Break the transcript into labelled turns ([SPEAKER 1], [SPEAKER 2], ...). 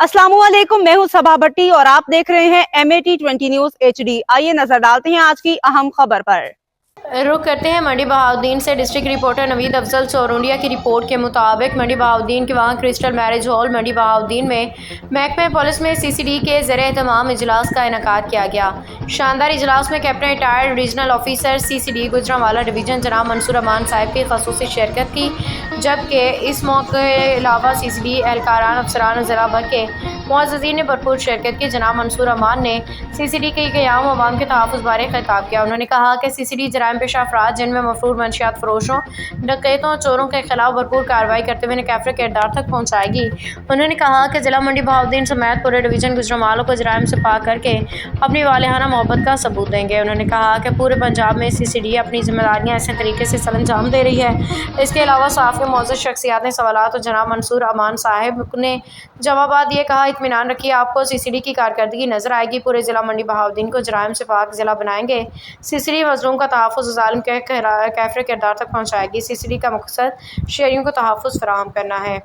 [SPEAKER 1] अस्सलाम वालेकुम, मैं हूं सबा भट्टी और आप देख रहे हैं MAT20 न्यूज HD। आइए नजर डालते हैं आज की अहम खबर पर।
[SPEAKER 2] रुख करते हैं मंडी बहाउद्दीन से। डिस्ट्रिक्ट रिपोर्टर नवीद अफजल चौरुंडिया की रिपोर्ट के मुताबिक मंडी बहाउद्दीन के वहाँ क्रिस्टल मैरिज हॉल मंडी बहाउद्दीन में महकमे पुलिस में CCD के ज़रिए तमाम इजलास का इनेकाद किया गया। शानदार इजलास में captain retired regional officer CCD Gujranwala division जनाब मंसूर अमान साहब की खसूसी शिरकत की, जबकि इस मौके के अलावा CCD एहलकारान अफसरान ज़िला भर के मुअज़्ज़ज़ीन ने भरपूर शिरकत की। जनाब मंसूर अमान ने CCD के क़याम अवाम के तहफ़्फ़ुज़ बारे खिताब किया। उन्होंने कहा कि CCD जराइम पेशा अफराद जिनमें मफरूर मंशियात फरोशों, डकैतों और चोरों के खिलाफ भरपूर कार्रवाई करते हुए इन्हें कैफ़रे किरदार तक पहुँचाएगी। उन्होंने कहा कि ज़िला मंडी बहाउद्दीन समेत पूरे डिवीज़न गुजरांवालों को जराइम से पाक करके अपनी वालिहाना मोहब्बत का सबूत देंगे। उन्होंने कहा कि पूरे पंजाब में CCD अपनी जिम्मेदारियाँ ऐसे तरीके से सरअंजाम दे रही है। इसके अलावा साफ़ के मौजूद शख्सियात ने सवालात और जनाब मंसूर अमान साहब ने जवाबात दिए। कहा, इत्मीनान रखिए, आपको CCD की कारकर्दगी नजर आएगी। पूरे ज़िला मंडी बहाउद्दीन को जराइम से पाक ज़िला बनाएंगे। CCD मज़लूम का तहफ़्फ़ुज़ ज़ालिम के कैफ़रे किरदार तक पहुँचाएगी। CCD का मकसद शहरियों को तहफ़्फ़ुज़ फराहम करना है।